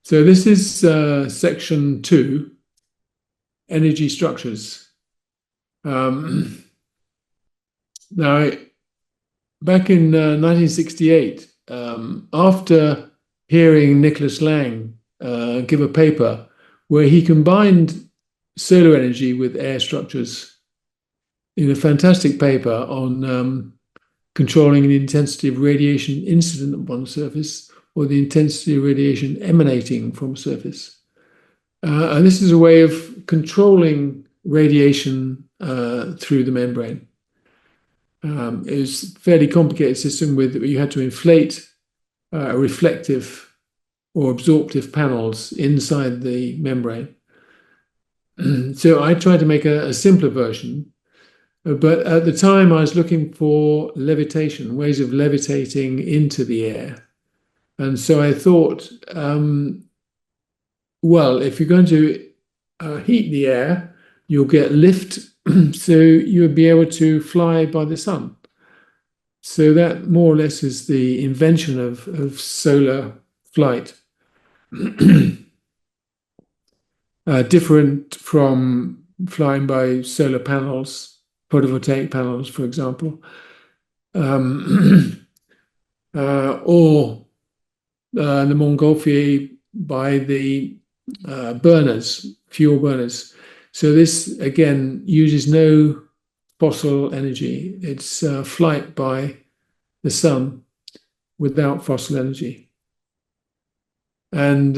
So this is section 2, energy structures. Now, back in 1968, after hearing Nicholas Lang give a paper where he combined solar energy with air structures in a fantastic paper on controlling the intensity of radiation incident upon the surface or the intensity of radiation emanating from a surface. And this is a way of controlling radiation through the membrane. It was a fairly complicated system with you had to inflate reflective or absorptive panels inside the membrane. So I tried to make a simpler version, but at the time I was looking for levitation, ways of levitating into the air. And so I thought, well, if you're going to heat the air, you'll get lift, so you would be able to fly by the sun. So that more or less is the invention of solar flight. Different from flying by solar panels, photovoltaic panels, for example, or the Montgolfier by the burners, fuel burners. So this, again, uses no fossil energy. It's flight by the sun without fossil energy. And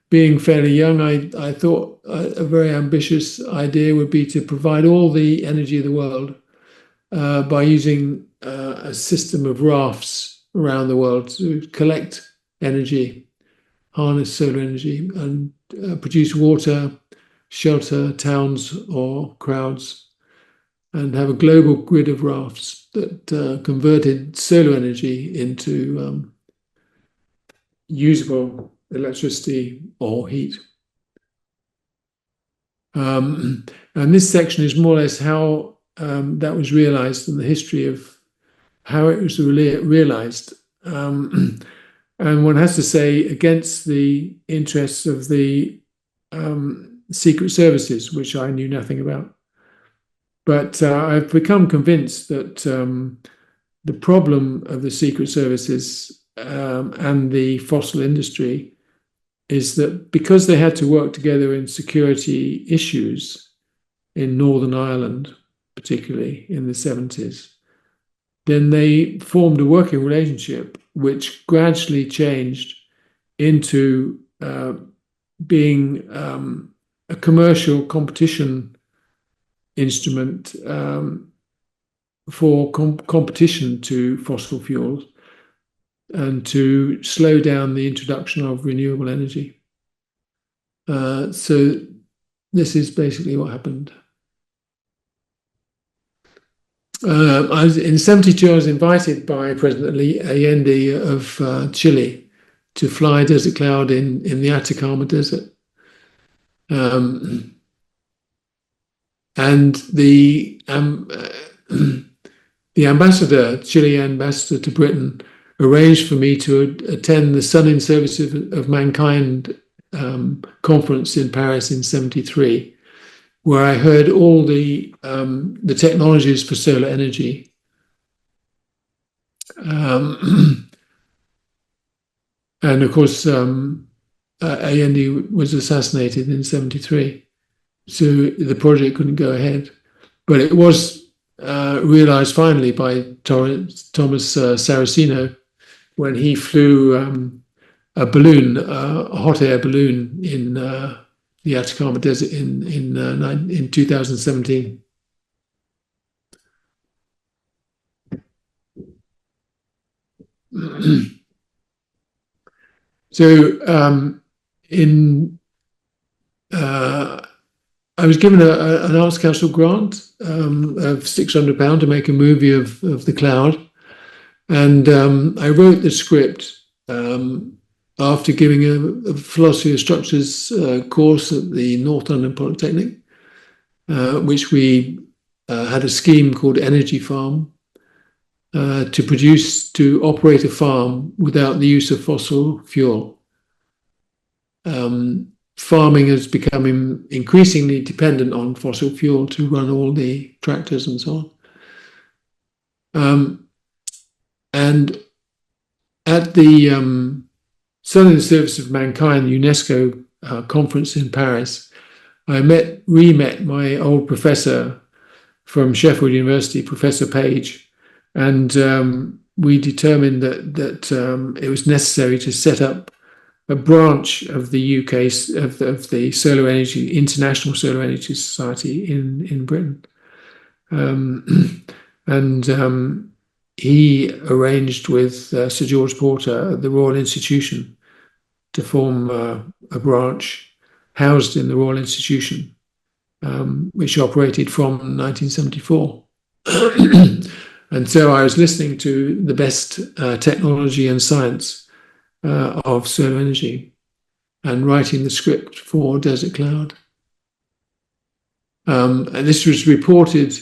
being fairly young, I thought a very ambitious idea would be to provide all the energy of the world by using a system of rafts around the world to collect energy, harness solar energy, and produce water, shelter towns or crowds, and have a global grid of rafts that converted solar energy into usable electricity or heat. And this section is more or less how that was realized and the history of how it was realized. And one has to say, against the interests of the secret services, which I knew nothing about. But I've become convinced that the problem of the secret services and the fossil industry is that because they had to work together in security issues in Northern Ireland, particularly in the 70s, then they formed a working relationship which gradually changed into being a commercial competition instrument for competition to fossil fuels and to slow down the introduction of renewable energy. So this is basically what happened. In 72, I was invited by President Allende of Chile to fly Desert Cloud in the Atacama Desert. And the ambassador, Chilean ambassador to Britain, arranged for me to attend the Sun in Service of Mankind conference in Paris in 73, where I heard all the technologies for solar energy. And of course, Allende was assassinated in 73, so the project couldn't go ahead. But it was realized finally by Thomas Saraceno when he flew a balloon, a hot air balloon in the Atacama Desert in 2017. So I was given an Arts Council grant of £600 to make a movie of the cloud, and I wrote the script after giving a philosophy of structures course at the North London Polytechnic, which we had a scheme called Energy Farm to operate a farm without the use of fossil fuel. farming is becoming increasingly dependent on fossil fuel to run all the tractors and so on. And at the Southern Service of Mankind UNESCO conference in Paris, I re-met my old professor from Sheffield University, Professor Page, and we determined that it was necessary to set up a branch of the UK of the Solar Energy International Solar Energy Society in Britain, and he arranged with Sir George Porter at the Royal Institution to form a branch housed in the Royal Institution, which operated from 1974. And so I was listening to the best technology and science of solar energy and writing the script for Desert Cloud. And this was reported,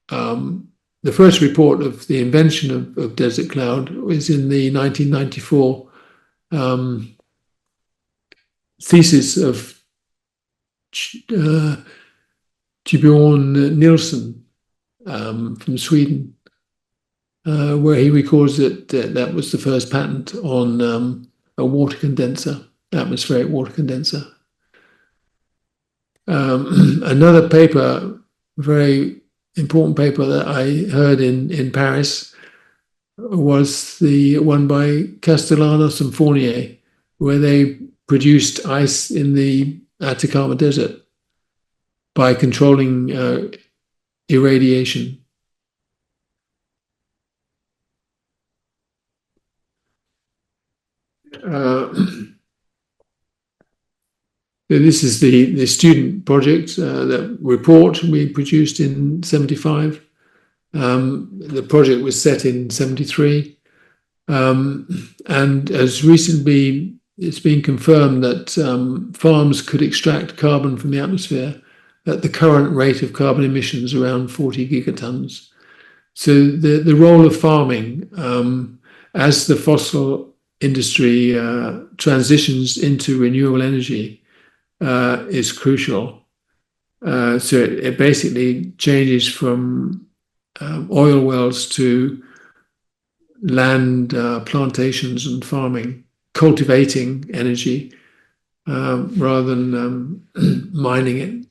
the first report of the invention of Desert Cloud was in the 1994 thesis of Björn Nilsson from Sweden, where he records that that was the first patent on a water condenser, atmospheric water condenser. Another paper, very important paper that I heard in Paris, was the one by Castellanos and Fournier, where they produced ice in the Atacama Desert by controlling irradiation. This is the student project, that report we produced in 75. The project was set in 73. And as recently, it's been confirmed that farms could extract carbon from the atmosphere at the current rate of carbon emissions around 40 gigatons. So the role of farming, as the fossil industry transitions into renewable energy, is crucial. So it basically changes from oil wells to land plantations and farming, cultivating energy rather than mining it.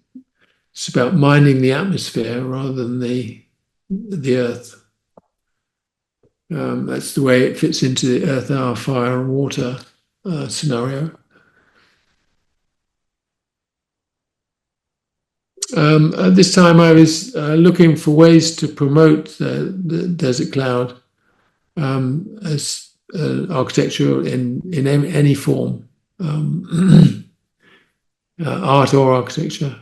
It's about mining the atmosphere rather than the earth. That's the way it fits into the earth, hour, fire, and water scenario. At this time, I was looking for ways to promote the Desert Cloud as architecture in any form, art or architecture.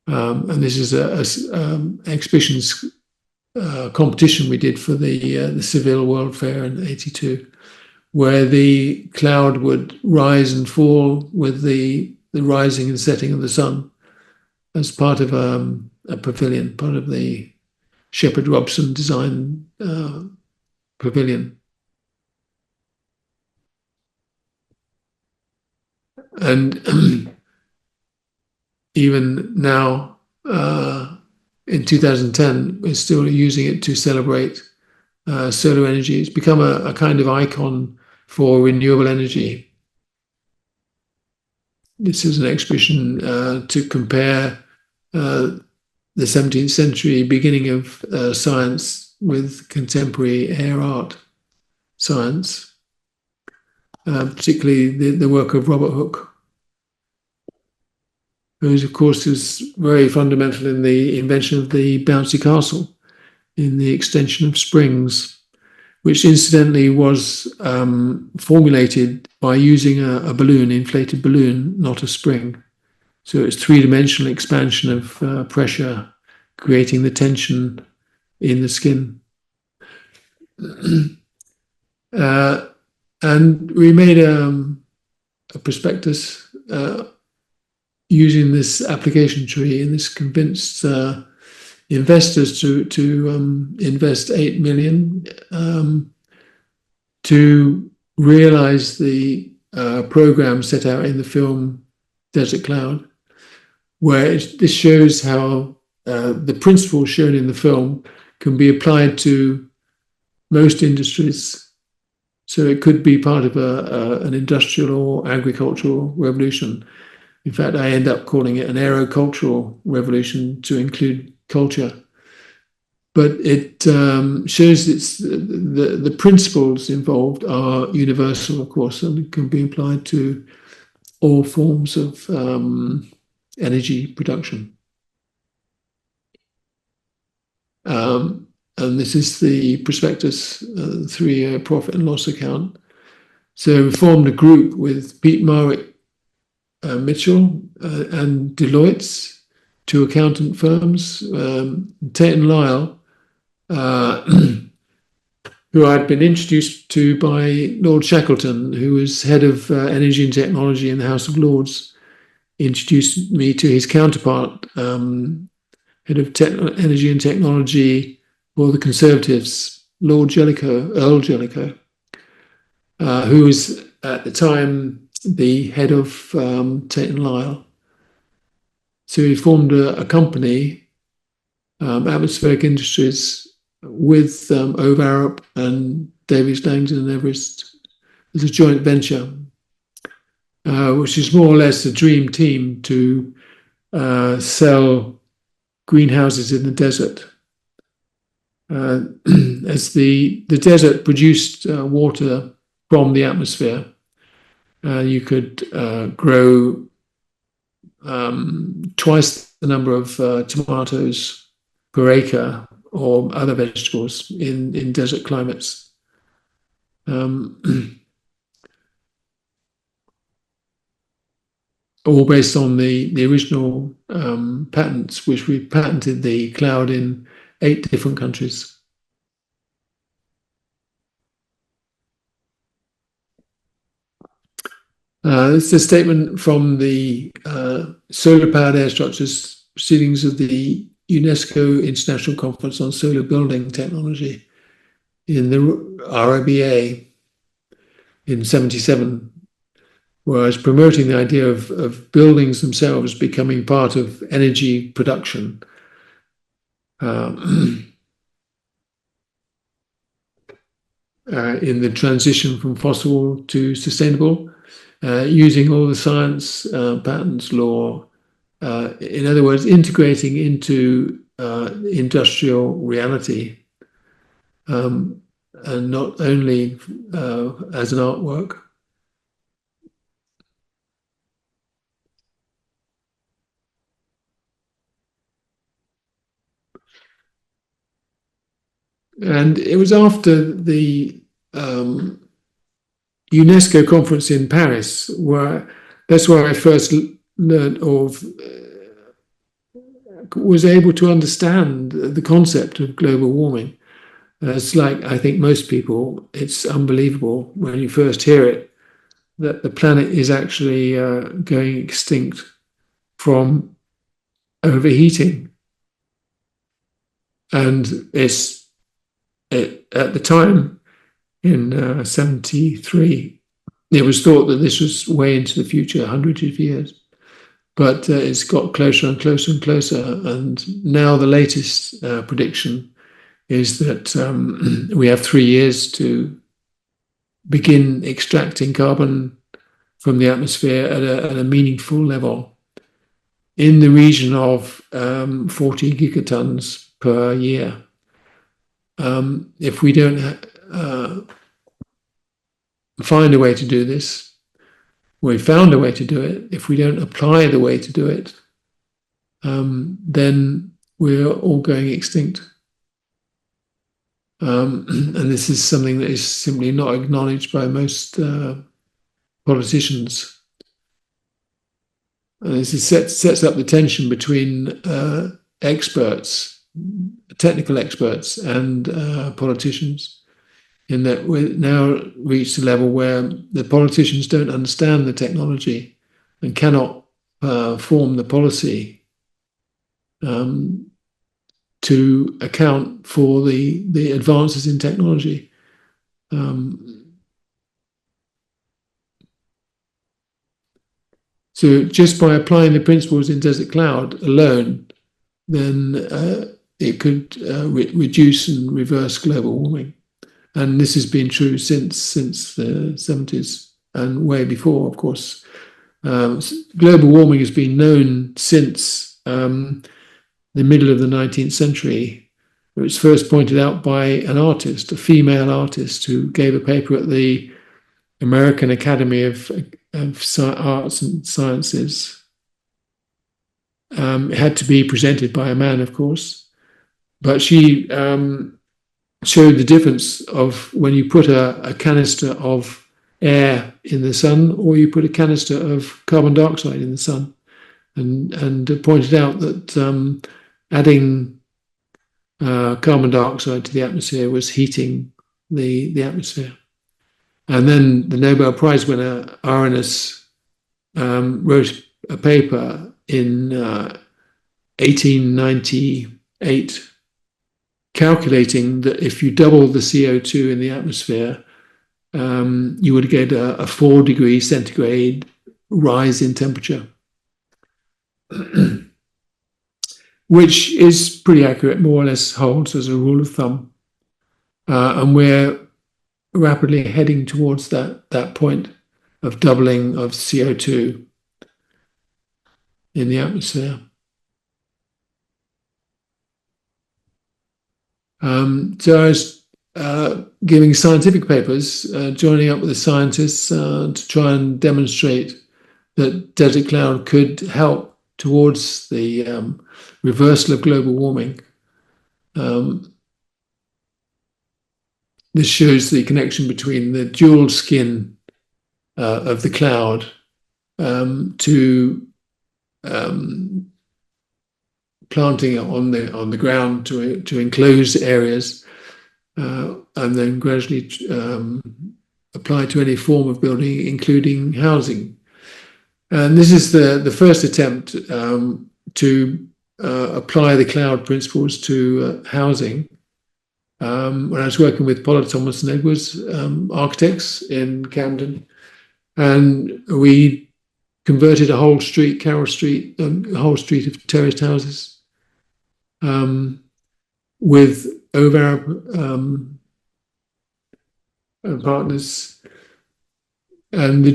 And this is an exhibitions competition we did for the Seville World Fair in '82, where the cloud would rise and fall with the rising and setting of the sun as part of a pavilion, part of the Shepherd Robson design pavilion. And even now, in 2010, we're still using it to celebrate solar energy. It's become a kind of icon for renewable energy. This is an exhibition to compare the 17th century beginning of science with contemporary air art science, particularly the work of Robert Hooke, who, of course, is very fundamental in the invention of the bouncy castle in the extension of springs, which incidentally was formulated by using a balloon, inflated balloon, not a spring. So it's three-dimensional expansion of pressure, creating the tension in the skin. And we made a prospectus using this application tree, and this convinced investors to invest 8 million to realize the program set out in the film Desert Cloud, where this shows how the principles shown in the film can be applied to most industries. So it could be part of an industrial or agricultural revolution. In fact, I end up calling it an aerocultural revolution to include culture. But it shows the principles involved are universal, of course, and can be applied to all forms of energy production. And this is the prospectus, 3-year profit and loss account. So we formed a group with Pete Marwick Mitchell and Deloitte's, 2 accountant firms, Tate and Lyle, who I'd been introduced to by Lord Shackleton, who was head of energy and technology in the House of Lords, introduced me to his counterpart, head of energy and technology for the Conservatives, Earl Jellicoe, who was at the time the head of Tate and Lyle. So he formed a company, Atmospheric Industries, with Ove Arup and Davies Langdon and Everest as a joint venture, which is more or less a dream team to sell greenhouses in the desert. As the desert produced water from the atmosphere, you could grow twice the number of tomatoes per acre or other vegetables in desert climates. All based on the original patents, which we patented the cloud in 8 different countries. This is a statement from the solar-powered air structures proceedings of the UNESCO International Conference on Solar Building Technology in the RIBA in 1977, where I was promoting the idea of buildings themselves becoming part of energy production. In the transition from fossil to sustainable, using all the science, patents, law, in other words, integrating into industrial reality, and not only as an artwork. And it was after the UNESCO conference in Paris that's where I first learned of, was able to understand the concept of global warming. It's like, I think most people, it's unbelievable when you first hear it, that the planet is actually going extinct from overheating. And at the time, in 73, it was thought that this was way into the future, hundreds of years. But it's got closer and closer and closer. And now the latest prediction is that we have 3 years to begin extracting carbon from the atmosphere at a meaningful level in the region of 40 gigatons per year. If we don't find a way to do this, we found a way to do it. If we don't apply the way to do it, then we're all going extinct. And this is something that is simply not acknowledged by most politicians. And this sets up the tension between experts, technical experts, and politicians, in that we've now reached a level where the politicians don't understand the technology and cannot form the policy to account for the advances in technology. So just by applying the principles in desert cloud alone, then it could reduce and reverse global warming. And this has been true since the 70s and way before, of course. Global warming has been known since the middle of the 19th century. It was first pointed out by an artist, a female artist, who gave a paper at the American Academy of Arts and Sciences. It had to be presented by a man, of course, but she showed the difference of when you put a canister of air in the sun or you put a canister of carbon dioxide in the sun, and pointed out that adding carbon dioxide to the atmosphere was heating the atmosphere. And then the Nobel Prize winner, Arrhenius, wrote a paper in 1898 calculating that if you double the CO2 in the atmosphere, you would get a 4 degree centigrade rise in temperature, which is pretty accurate, more or less holds as a rule of thumb. And we're rapidly heading towards that point of doubling of CO2 in the atmosphere. So I was giving scientific papers, joining up with the scientists to try and demonstrate that desert cloud could help towards the reversal of global warming. This shows the connection between the dual skin of the cloud to planting it on the ground to enclose areas, and then gradually apply to any form of building, including housing. And this is the first attempt to apply the cloud principles to housing. When I was working with Pollard, Thomas and Edwards, architects in Camden, and we converted a whole street, Carroll Street, a whole street of terraced houses with OVARB partners. And the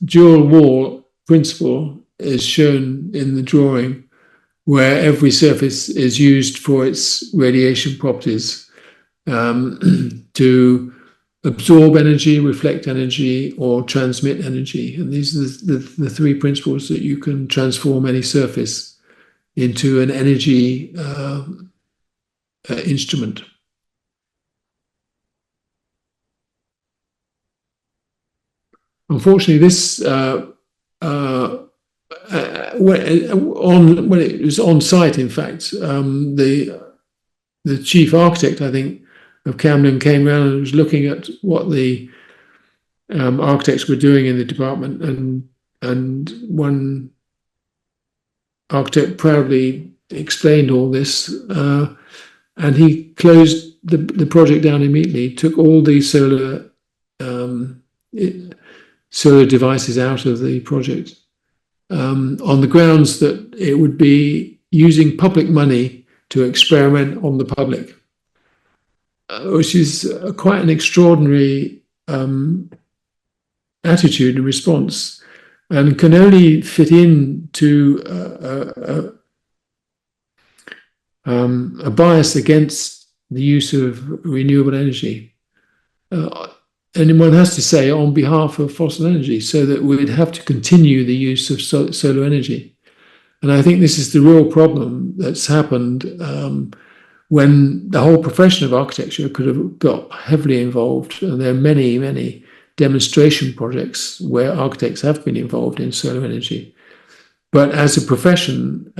dual wall principle is shown in the drawing, where every surface is used for its radiation properties to absorb energy, reflect energy, or transmit energy. And these are the three principles that you can transform any surface into an energy instrument. Unfortunately, this when it was on site, in fact, the chief architect, I think, of Camden came around and was looking at what the architects were doing in the department, and one architect proudly explained all this, and he closed the project down immediately, took all the solar devices out of the project on the grounds that it would be using public money to experiment on the public, which is quite an extraordinary attitude and response, and can only fit into a bias against the use of renewable energy. And one has to say on behalf of fossil energy, so that we'd have to continue the use of solar energy. And I think this is the real problem that's happened when the whole profession of architecture could have got heavily involved. And there are many, many demonstration projects where architects have been involved in solar energy. But as a profession,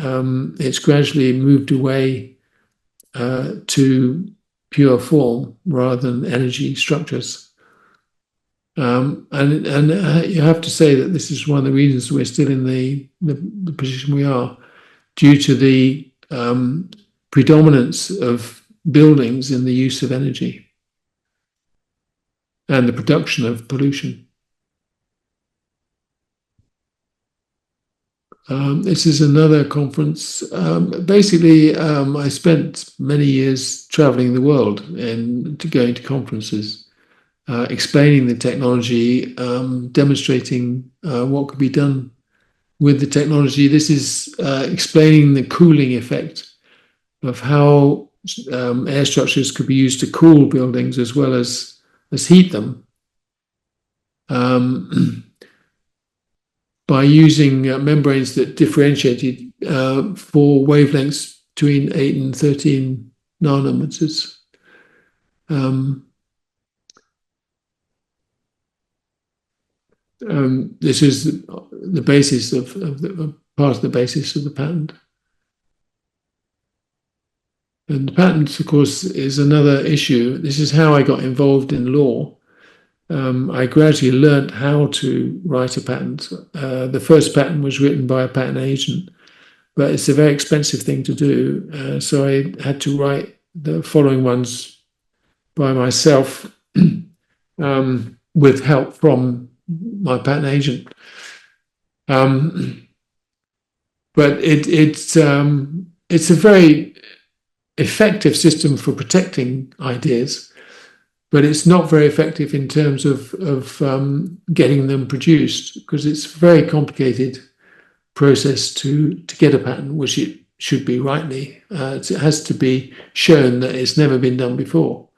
it's gradually moved away to pure form rather than energy structures. And you have to say that this is one of the reasons we're still in the position we are, due to the predominance of buildings in the use of energy and the production of pollution. This is another conference. Basically, I spent many years traveling the world and going to conferences, explaining the technology, demonstrating what could be done with the technology. This is explaining the cooling effect of how air structures could be used to cool buildings as well as heat them. By using membranes that differentiated for wavelengths between 8 and 13 nanometers. This is the basis of part of the basis of the patent. And the patent, of course, is another issue. This is how I got involved in law. I gradually learnt how to write a patent. The first patent was written by a patent agent, but it's a very expensive thing to do. So I had to write the following ones by myself with help from my patent agent. But it's a very effective system for protecting ideas, but it's not very effective in terms of getting them produced, because it's a very complicated process to get a patent, which it should be rightly. It has to be shown that it's never been done before,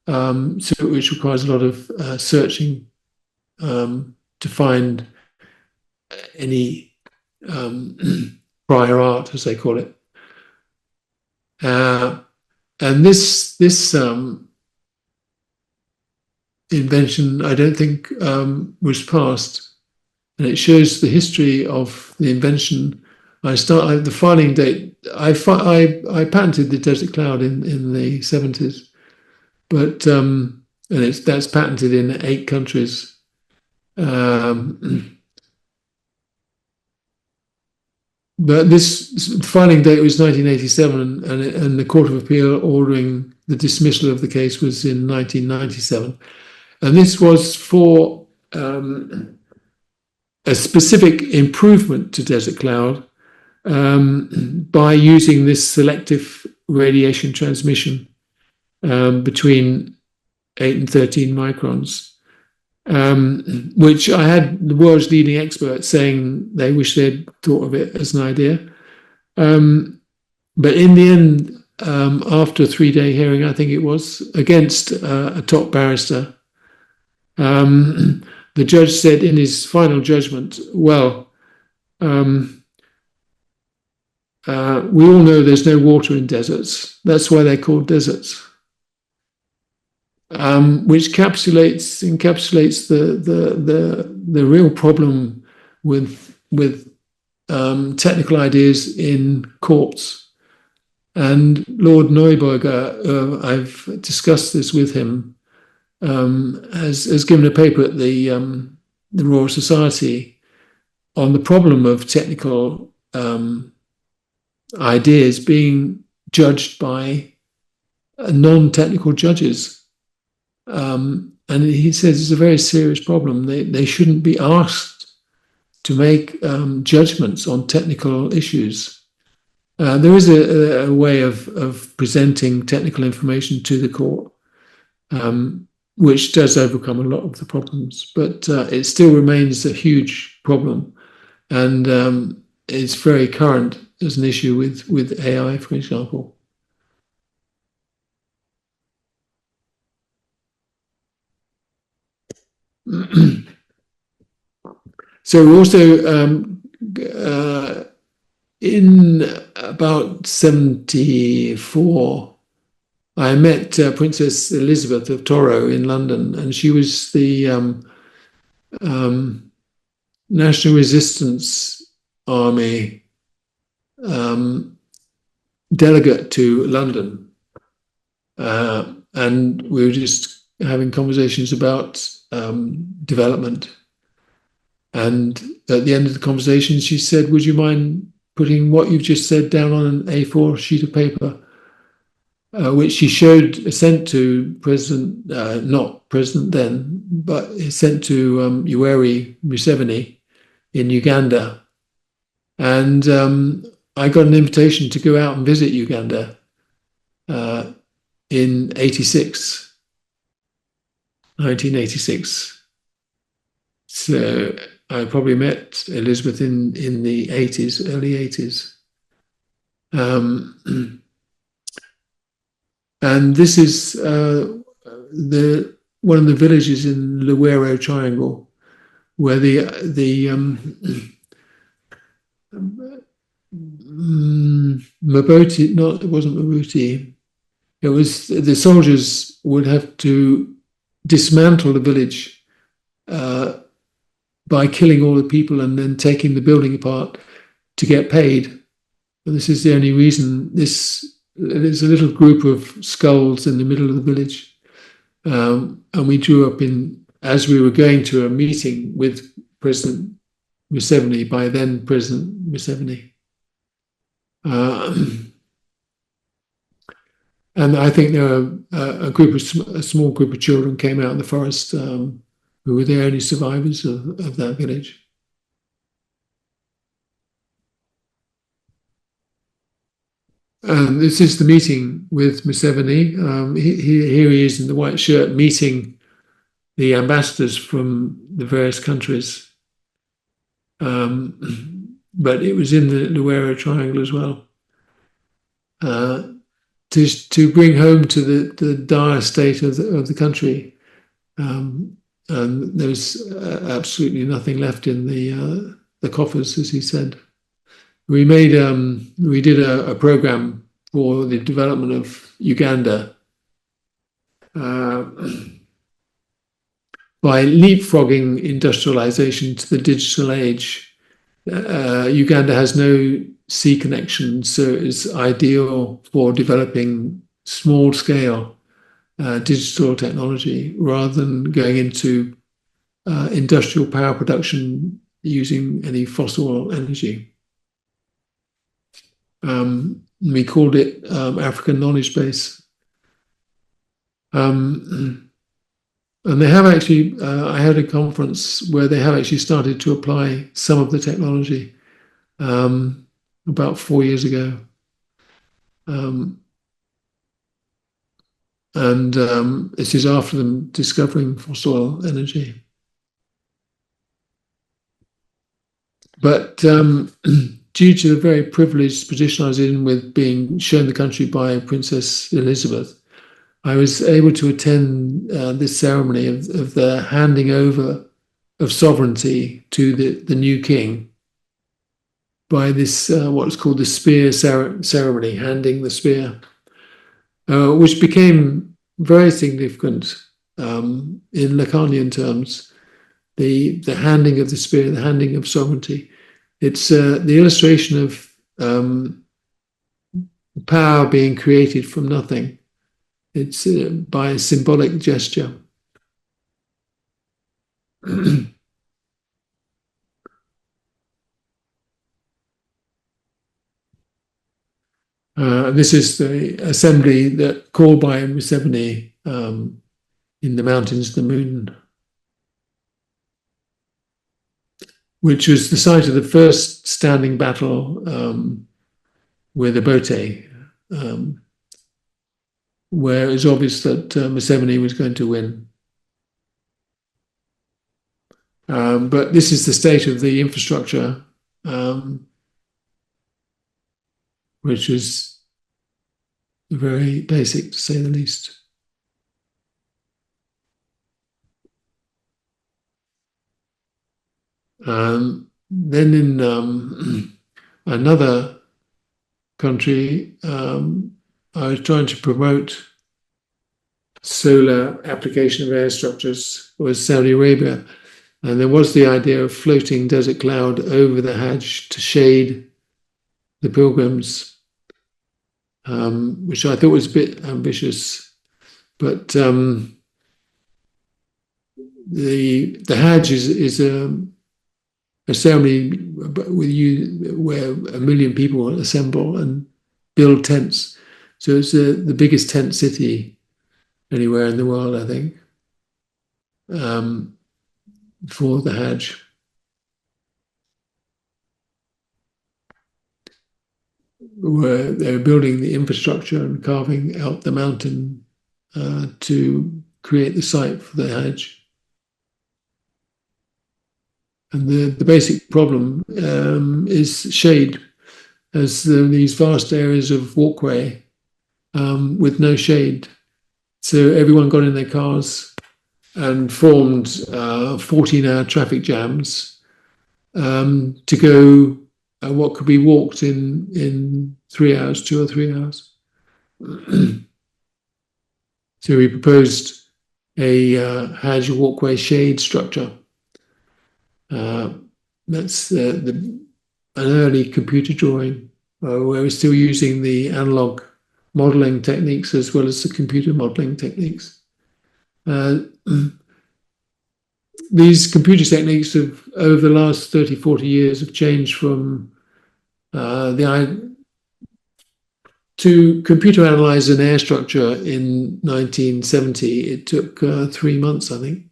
which requires a lot of searching to find any prior art, as they call it. And this invention, I don't think, was passed, and it shows the history of the invention. The filing date. I patented the desert cloud in the 70s, but and that's patented in 8 countries. But this filing date was 1987, and the Court of Appeal ordering the dismissal of the case was in 1997. And this was for a specific improvement to desert cloud by using this selective radiation transmission between 8 and 13 microns. Which I had the world's leading experts saying they wish they'd thought of it as an idea. But in the end, after a 3-day hearing, I think it was, against a top barrister, the judge said in his final judgment, well, we all know there's no water in deserts. That's why they're called deserts. Which encapsulates the real problem with technical ideas in courts. And Lord Neuberger, I've discussed this with him, has given a paper at the Royal Society on the problem of technical ideas being judged by non-technical judges. And he says it's a very serious problem. They shouldn't be asked to make judgments on technical issues. There is a way of presenting technical information to the court, which does overcome a lot of the problems, but it still remains a huge problem, and it's very current as an issue with AI, for example. So we also, in about 74, I met Princess Elizabeth of Toro in London, and she was the National Resistance Army delegate to London. And we were just having conversations about development. And at the end of the conversation, she said, would you mind putting what you've just said down on an A4 sheet of paper? Which she sent to President, not President then, but sent to Yoweri Museveni in Uganda. And I got an invitation to go out and visit Uganda uh, in 86, 1986. So I probably met Elizabeth in the 80s, early 80s. Um, and this is the one of the villages in Luwero Triangle where the Maboti, not it wasn't Maboti, it was the soldiers would have to dismantle the village uh, by killing all the people and then taking the building apart to get paid. And this is the only reason this. There's a little group of skulls in the middle of the village, and we drew up in as we were going to a meeting with President Museveni, by then President Museveni. Uh, and I think there were a small group of children came out in the forest who were the only survivors of that village. This is the meeting with Museveni. Here he is in the white shirt meeting the ambassadors from the various countries. But it was in the Luwero Triangle as well. To bring home to the dire state of the country. And there was absolutely nothing left in the coffers, as he said. We did a program for the development of Uganda uh, by leapfrogging industrialization to the digital age. Uganda has no sea connection, so it's ideal for developing small scale digital technology rather than going into industrial power production using any fossil energy. We called it African Knowledge Base. And they have actually, I had a conference where they have actually started to apply some of the technology about 4 years ago. And this is after them discovering fossil energy. But due to the very privileged position I was in with being shown the country by Princess Elizabeth, I was able to attend this ceremony of the handing over of sovereignty to the new king by this what's called the spear ceremony, handing the spear, which became very significant in Lacanian terms. The handing of the spear, the handing of sovereignty. It's the illustration of power being created from nothing. It's by a symbolic gesture. This is the assembly that called by Museveni in the mountains of the moon, which was the site of the first standing battle with Obote, where it was obvious that Museveni was going to win. But this is the state of the infrastructure, which was very basic, to say the least. Then in another country, I was trying to promote solar application of air structures, was Saudi Arabia. And there was the idea of floating desert cloud over the Hajj to shade the pilgrims, which I thought was a bit ambitious. But the Hajj is a ceremony where 1 million people assemble and build tents. So it's the biggest tent city anywhere in the world, I think, for the Hajj. where they were building the infrastructure and carving out the mountain to create the site for the Hajj. And the basic problem is shade, as these vast areas of walkway with no shade. So everyone got in their cars and formed 14-hour traffic jams to go what could be walked in 3 hours, 2 or 3 hours. So we proposed a Hajj walkway shade structure. That's an early computer drawing where we're still using the analog modeling techniques as well as the computer modeling techniques. These computer techniques have, over the last 30, 40 years, have changed from to computer analyze an air structure in 1970. It took 3 months, I think.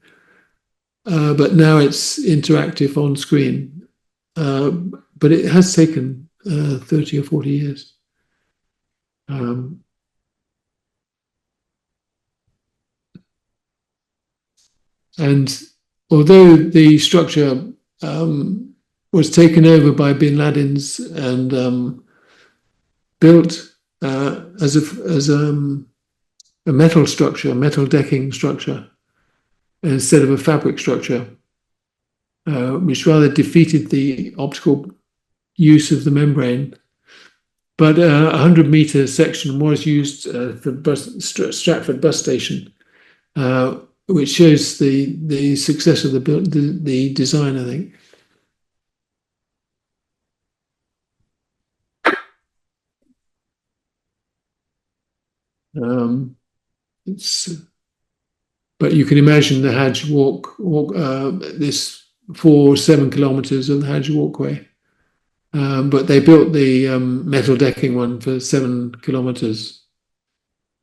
But now it's interactive on screen. But it has taken 30 or 40 years. And although the structure was taken over by bin Laden's and built as a metal structure, metal decking structure, instead of a fabric structure, which rather defeated the optical use of the membrane. But a 100-meter section was used for Stratford bus station, which shows the success of the design, I think. But you can imagine the Hajj walk this 7 kilometers of the Hajj walkway. But they built the metal decking one for 7 kilometers.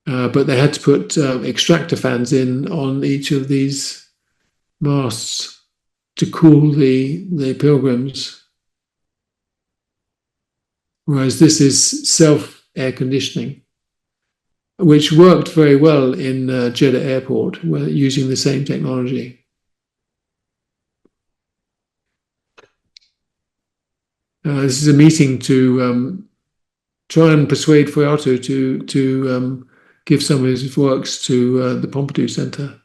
But they had to put extractor fans in on each of these masts to cool the pilgrims. Whereas this is self-air conditioning, which worked very well in Jeddah Airport, using the same technology. This is a meeting to try and persuade Foyato to give some of his works to the Pompidou Centre,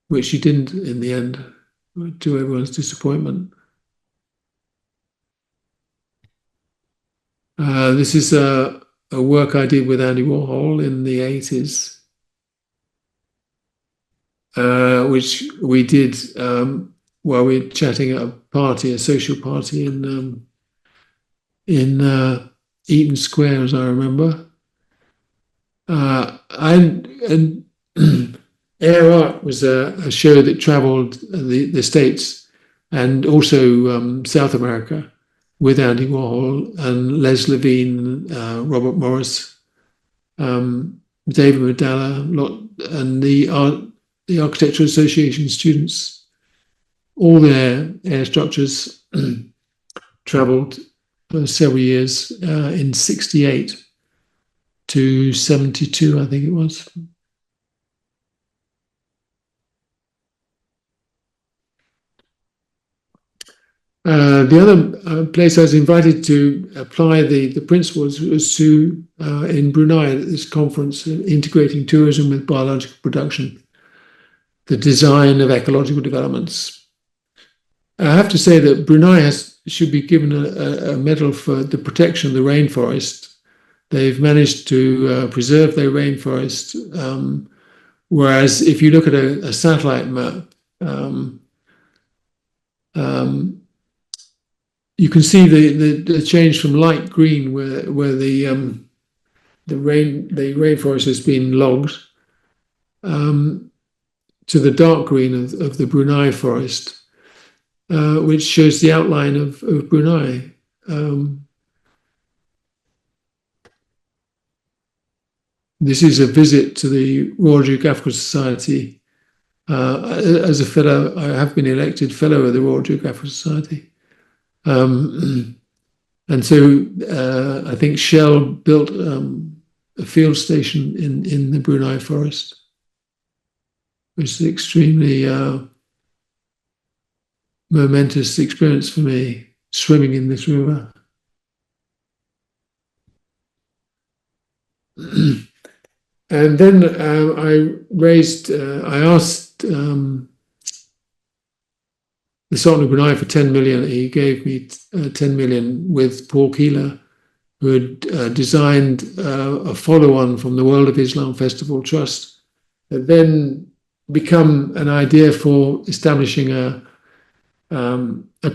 which he didn't in the end, to everyone's disappointment. This is a work I did with Andy Warhol in the 80s, which we did while we were chatting at a party, a social party in Eaton Square, as I remember. And Air Art was a show that travelled the States and also South America with Andy Warhol and Les Levine, Robert Morris, David Medalla, and the Architectural Association students. All their air structures travelled for several years in 68 to 72, I think it was. The other place I was invited to apply the principles was to in Brunei at this conference, integrating tourism with biological production, the design of ecological developments. I have to say that Brunei should be given a medal for the protection of the rainforest. They've managed to preserve their rainforest, whereas if you look at a satellite map, you can see the change from light green, where the rainforest has been logged, to the dark green of the Brunei forest, which shows the outline of Brunei. This is a visit to the Royal Geographical Society. As a fellow, I have been elected fellow of the Royal Geographical Society. And so I think Shell built a field station in the Brunei forest, which is an extremely momentous experience for me, swimming in this river. And then I asked the Sultan of Brunei for 10 million. He gave me 10 million with Paul Keeler, who had designed a follow-on from the World of Islam Festival Trust, that then become an idea for establishing a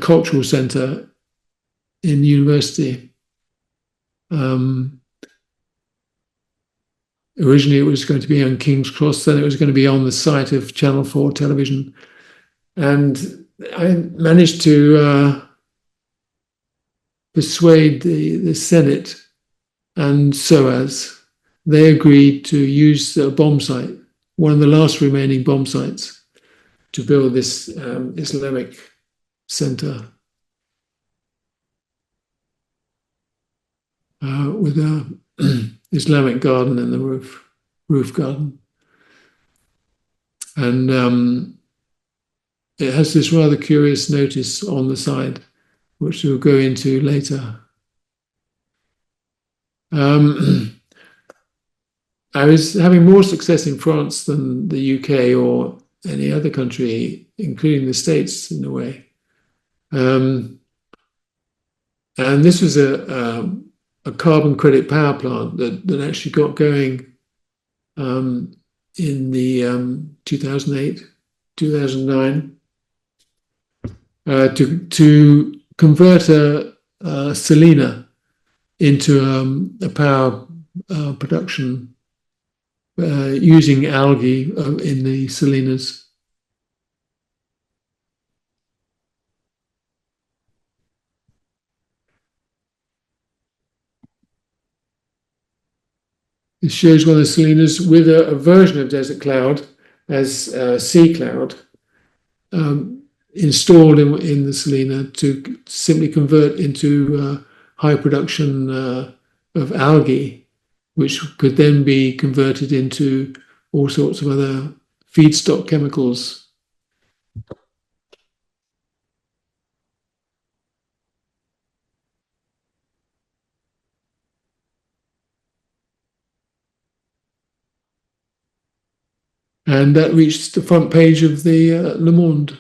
cultural centre in the university. Originally, it was going to be on King's Cross, then it was going to be on the site of Channel 4 television. And I managed to persuade the Senate and SOAS. They agreed to use a bomb site, one of the last remaining bomb sites, to build this Islamic centre with a Islamic garden in the roof garden. And it has this rather curious notice on the side, which we'll go into later. I was having more success in France than the UK or any other country, including the States in a way. And this was a carbon credit power plant that actually got going in the 2008, 2009, to convert a salina into a power production using algae in the salinas. This shows one of the salinas with a version of desert cloud as sea cloud installed in the salina to simply convert into high production of algae, which could then be converted into all sorts of other feedstock chemicals. And that reached the front page of the Le Monde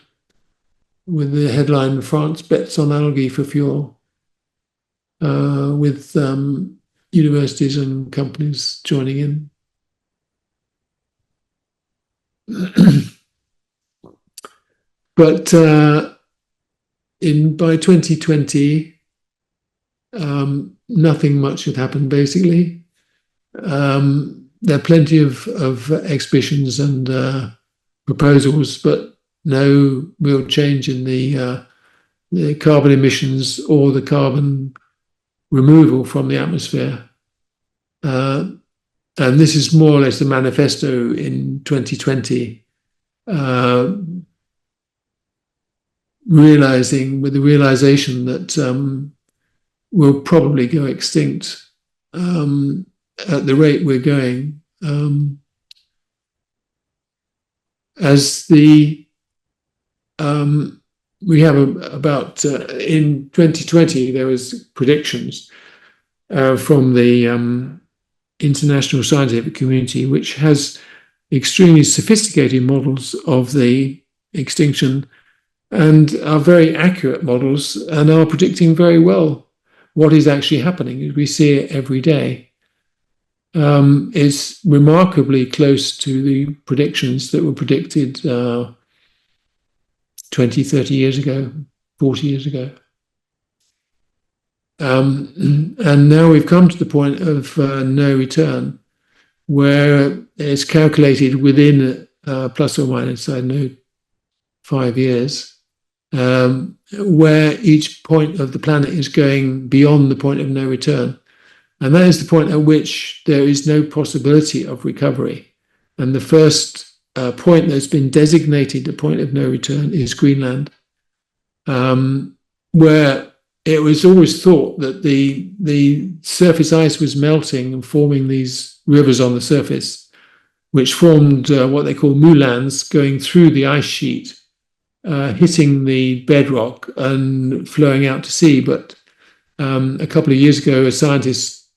with the headline, France bets on algae for fuel, with universities and companies joining in. But by 2020, nothing much had happened, basically. There are plenty of exhibitions and proposals, but no real change in the carbon emissions or the carbon removal from the atmosphere. And this is more or less a manifesto in 2020, with the realization that we'll probably go extinct at the rate we're going, as we have about in 2020 there was predictions from the international scientific community, which has extremely sophisticated models of the extinction and are very accurate models and are predicting very well what is actually happening. We see it every day. Is remarkably close to the predictions that were predicted 20, 30 years ago, 40 years ago. And now we've come to the point of no return, where it's calculated within plus or minus, I don't know, 5 years, where each point of the planet is going beyond the point of no return. And that is the point at which there is no possibility of recovery. And the first point that's been designated the point of no return is Greenland, where it was always thought that the surface ice was melting and forming these rivers on the surface, which formed what they call moulins going through the ice sheet, hitting the bedrock and flowing out to sea. But a couple of years ago, a scientist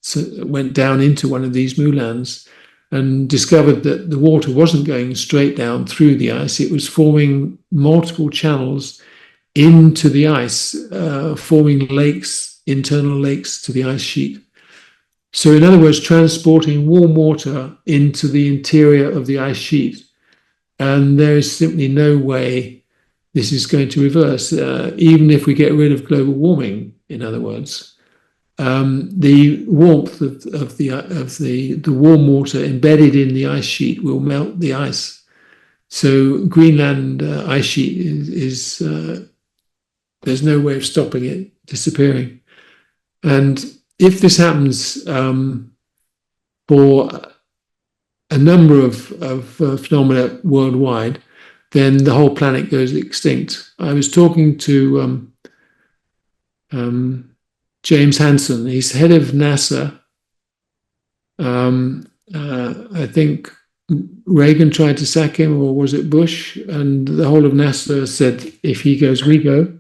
went down into one of these moulins and discovered that the water wasn't going straight down through the ice. It was forming multiple channels into the ice, forming lakes, internal lakes to the ice sheet. So in other words, transporting warm water into the interior of the ice sheet. And there is simply no way this is going to reverse, even if we get rid of global warming, in other words. The warmth of the warm water embedded in the ice sheet will melt the ice. So Greenland ice sheet is there's no way of stopping it disappearing. And if this happens for a number of phenomena worldwide, then the whole planet goes extinct. I was talking to James Hansen. He's head of NASA. I think Reagan tried to sack him, or was it Bush? And the whole of NASA said, if he goes, we go.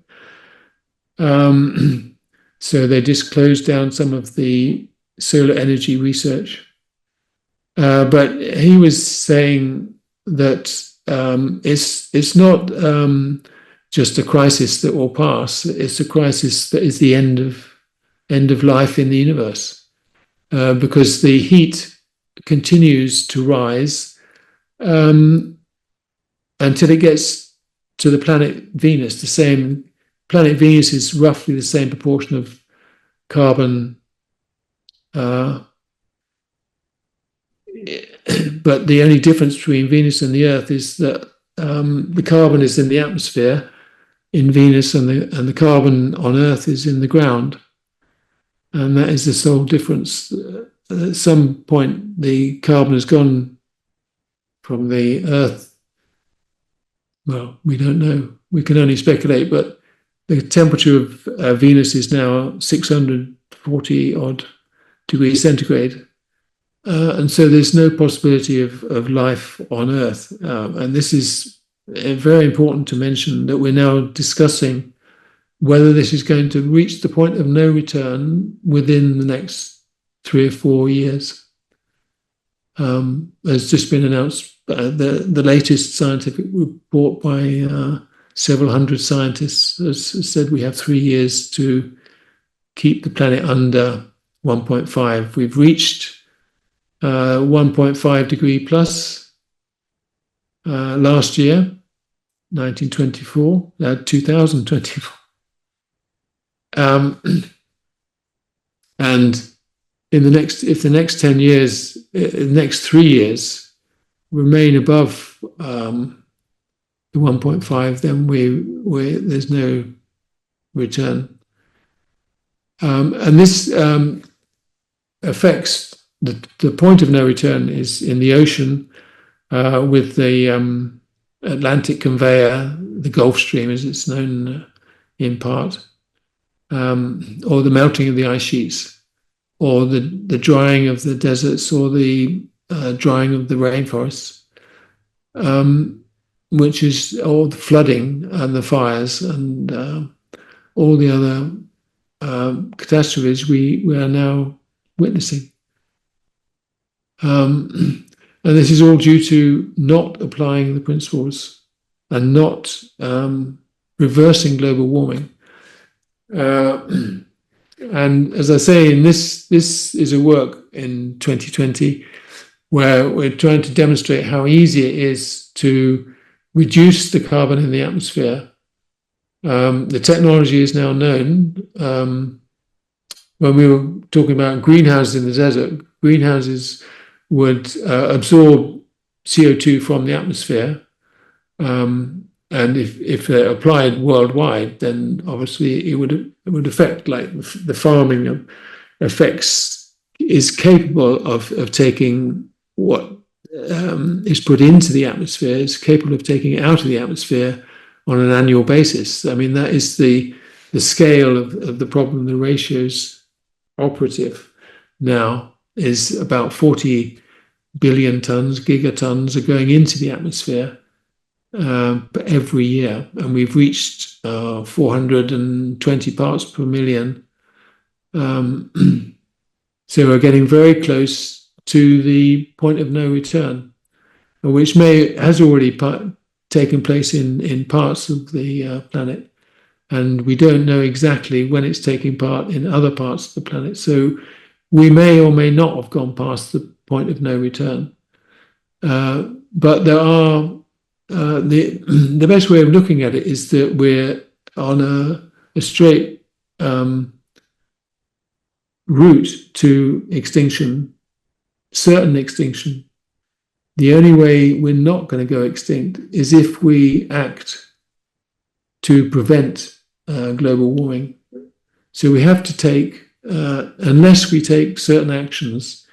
So they just closed down some of the solar energy research. But he was saying that it's not just a crisis that will pass. It's a crisis that is the end of life in the universe, because the heat continues to rise until it gets to the planet Venus. The same planet Venus is roughly the same proportion of carbon, but the only difference between Venus and the Earth is that the carbon is in the atmosphere in Venus, and the carbon on Earth is in the ground. And that is the sole difference. At some point, the carbon has gone from the Earth. Well, we don't know. We can only speculate, but the temperature of Venus is now 640 odd degrees centigrade. And so there's no possibility of life on Earth. And this is very important to mention, that we're now discussing whether this is going to reach the point of no return within the next 3 or 4 years. Has just been announced, the latest scientific report by several hundred scientists has said we have 3 years to keep the planet under 1.5. We've reached 1.5 degree plus last year, 2024. And if the next 10 years, the next 3 years remain above the 1.5, then there's no return. And this affects the point of no return is in the ocean, with the Atlantic conveyor, the Gulf Stream as it's known in part, or the melting of the ice sheets, or the drying of the deserts, or the drying of the rainforests, which is all the flooding and the fires and all the other catastrophes we are now witnessing. And this is all due to not applying the principles and not reversing global warming. And as I say, this is a work in 2020 where we're trying to demonstrate how easy it is to reduce the carbon in the atmosphere. The technology is now known. When we were talking about greenhouses in the desert, greenhouses would absorb CO2 from the atmosphere. And if they're applied worldwide, then obviously it would affect, like the farming effects is capable of taking what is put into the atmosphere, is capable of taking it out of the atmosphere on an annual basis. I mean, that is the the scale of the problem, the ratios operative now is about 40 billion tons, gigatons are going into the atmosphere every year, and we've reached 420 parts per million. So we're getting very close to the point of no return, which has already taken place in parts of the planet, and we don't know exactly when it's taking part in other parts of the planet. So we may or may not have gone past the point of no return. But there are the best way of looking at it is that we're on a straight route to extinction, certain extinction. The only way we're not going to go extinct is if we act to prevent global warming. So we have to take, unless we take certain actions,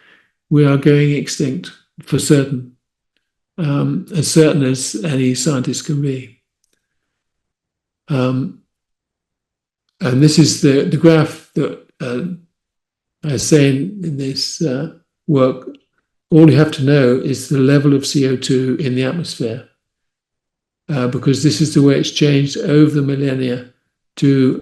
we are going extinct for certain as any scientist can be. And this is the graph that I say in this work. All you have to know is the level of CO2 in the atmosphere, because this is the way it's changed over the millennia to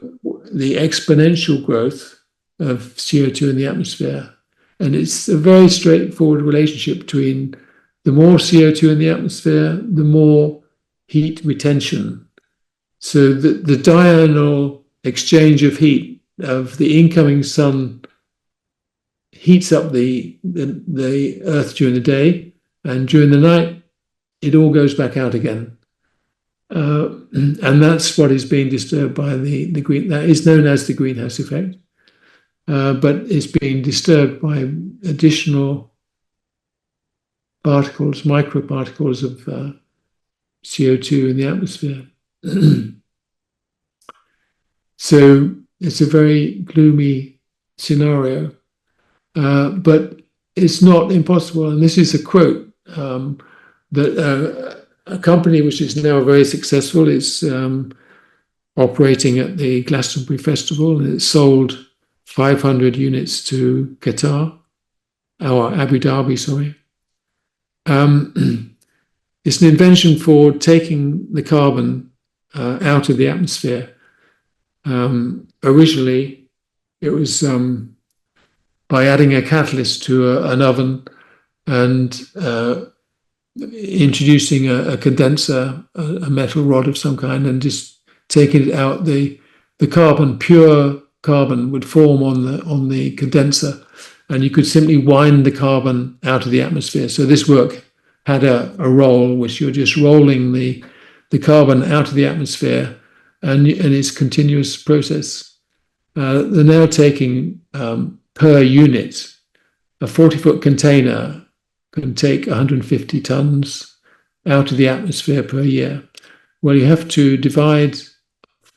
the exponential growth of CO2 in the atmosphere. And it's a very straightforward relationship between the more CO2 in the atmosphere, the more heat retention. So the diurnal exchange of heat of the incoming sun heats up the Earth during the day, and during the night, it all goes back out again. And that's what is being disturbed by the green. That is known as the greenhouse effect, but it's being disturbed by additional particles, microparticles of CO2 in the atmosphere. So it's a very gloomy scenario, but it's not impossible. And this is a quote that a company which is now very successful is operating at the Glastonbury Festival, and it sold 500 units to Qatar, or Abu Dhabi, sorry. It's an invention for taking the carbon out of the atmosphere. Originally, it was by adding a catalyst to an oven and introducing a condenser, a metal rod of some kind, and just taking it out. The carbon, pure carbon, would form on the condenser, and you could simply wind the carbon out of the atmosphere. So this work had a roll, which you're just rolling the carbon out of the atmosphere, and it's a continuous process. They're now taking per unit, a 40-foot container can take 150 tons out of the atmosphere per year. Well, you have to divide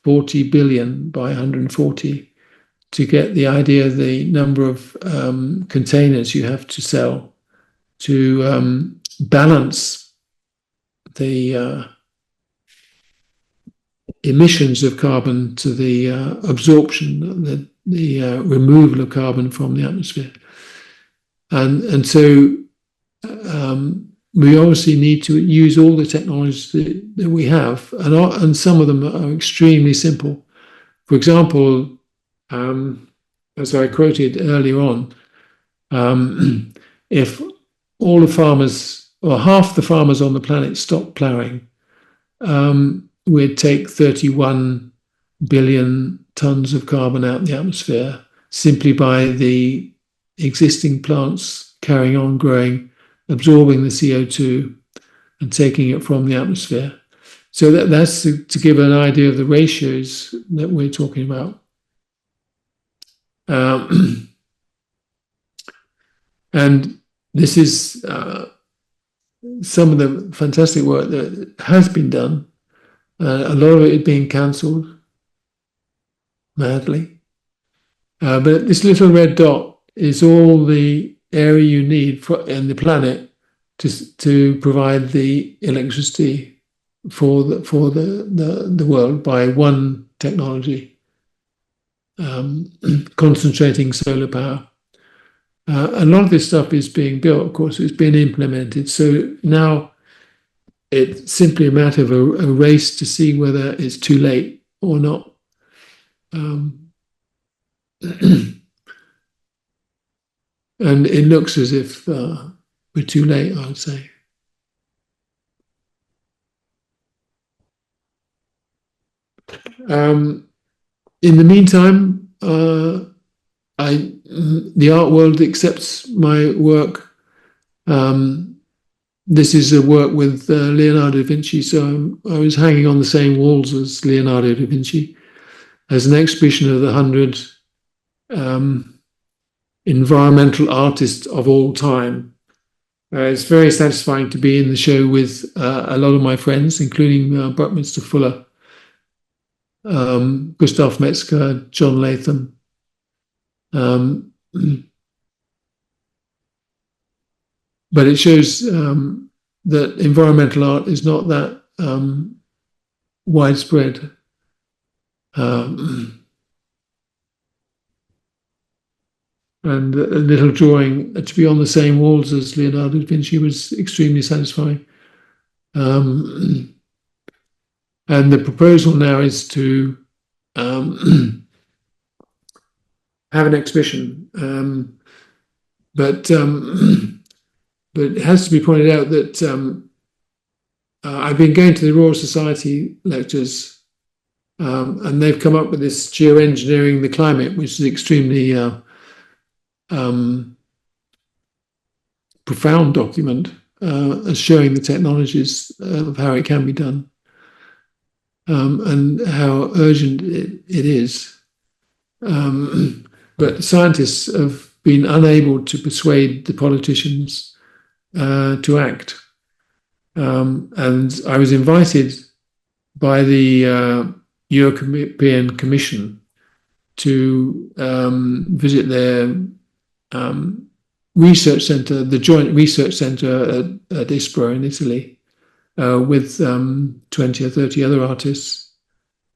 40 billion by 140 to get the idea of the number of containers you have to sell to balance the emissions of carbon to the absorption, the removal of carbon from the atmosphere. And so we obviously need to use all the technologies that we have, and some of them are extremely simple. For example, as I quoted earlier on, if all the farmers, or half the farmers on the planet, stopped ploughing, we'd take 31 billion tons of carbon out in the atmosphere simply by the existing plants carrying on growing, absorbing the CO2 and taking it from the atmosphere. So that's to give an idea of the ratios that we're talking about. And this is some of the fantastic work that has been done. A lot of it is being cancelled madly. But this little red dot is all the area you need in the planet to provide the electricity for the world by one technology. concentrating solar power. A lot of this stuff is being built, of course, it's been implemented. So now it's simply a matter of a race to see whether it's too late or not. And it looks as if we're too late, I would say. In the meantime, the art world accepts my work. This is a work with Leonardo da Vinci, so I was hanging on the same walls as Leonardo da Vinci as an exhibition of the 100 environmental artists of all time. It's very satisfying to be in the show with a lot of my friends, including Buckminster Fuller, Gustav Metzger, John Latham. But it shows that environmental art is not that widespread. And a little drawing to be on the same walls as Leonardo da Vinci was extremely satisfying. And the proposal now is to have an exhibition. But it has to be pointed out that I've been going to the Royal Society lectures, and they've come up with this geoengineering the climate, which is extremely profound document as showing the technologies of how it can be done and how urgent it is. But scientists have been unable to persuade the politicians to act. And I was invited by the European Commission to visit their research centre, the joint research centre at Ispra in Italy, with 20 or 30 other artists.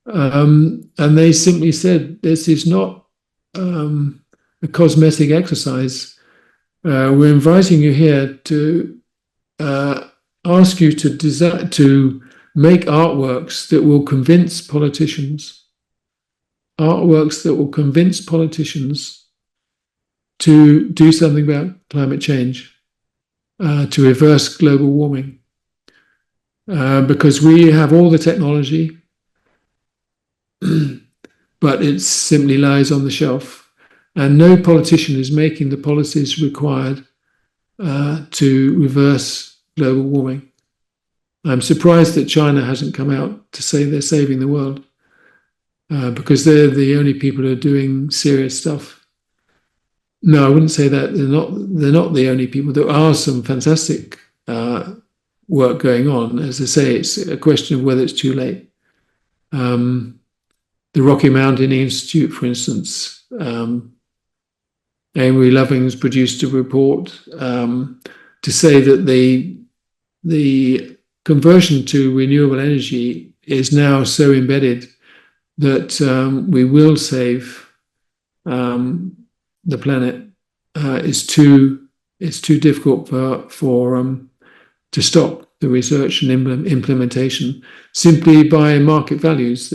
And they simply said, this is not a cosmetic exercise. We're inviting you here to ask you to make artworks that will convince politicians, to do something about climate change, to reverse global warming. Because we have all the technology, but it simply lies on the shelf. And no politician is making the policies required to reverse global warming. I'm surprised that China hasn't come out to say they're saving the world, because they're the only people who are doing serious stuff. No, I wouldn't say that. They're not the only people. There are some fantastic work going on. As I say, it's a question of whether it's too late. The Rocky Mountain Institute, for instance, Amory Loving's produced a report to say that the conversion to renewable energy is now so embedded that we will save the planet. It's too difficult to stop the research and implementation simply by market values.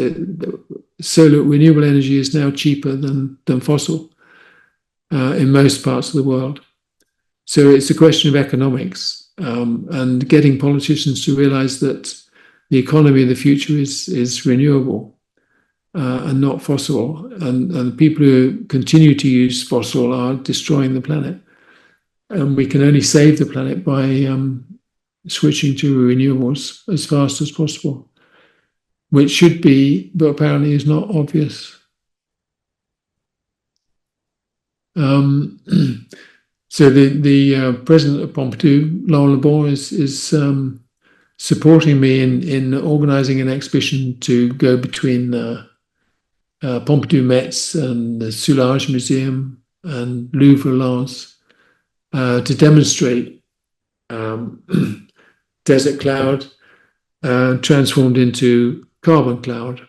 Solar renewable energy is now cheaper than fossil in most parts of the world. So it's a question of economics and getting politicians to realize that the economy of the future is renewable and not fossil. And people who continue to use fossil are destroying the planet. And we can only save the planet by switching to renewables as fast as possible, which should be, but apparently is not obvious. So the president of Pompidou, Laurent Lebon, is supporting me in organising an exhibition to go between Pompidou Metz and the Soulage Museum and Louvre Lens to demonstrate desert cloud transformed into carbon cloud.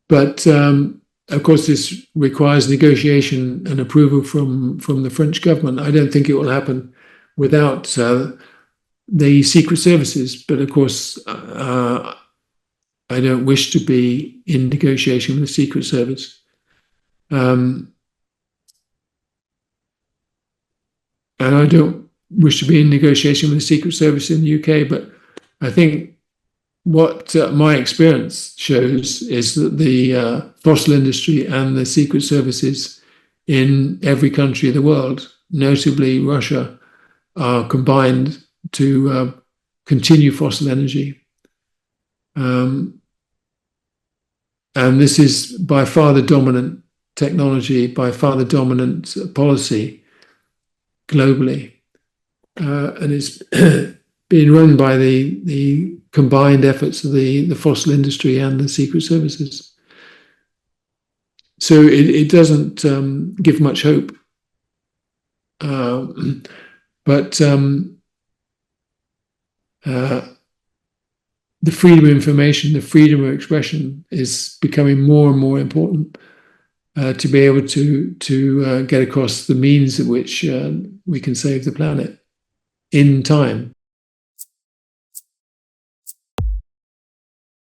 But of course, this requires negotiation and approval from the French government. I don't think it will happen without the secret services. But of course, I don't wish to be in negotiation with the secret service. And I don't wish to be in negotiation with the secret service in the UK. But I think what my experience shows is that the fossil industry and the secret services in every country of the world, notably Russia, are combined to continue fossil energy. And this is by far the dominant technology, by far the dominant policy globally. And it's being run by the combined efforts of the fossil industry and the secret services. So it doesn't give much hope. But the freedom of information, the freedom of expression is becoming more and more important to be able to get across the means at which we can save the planet in time.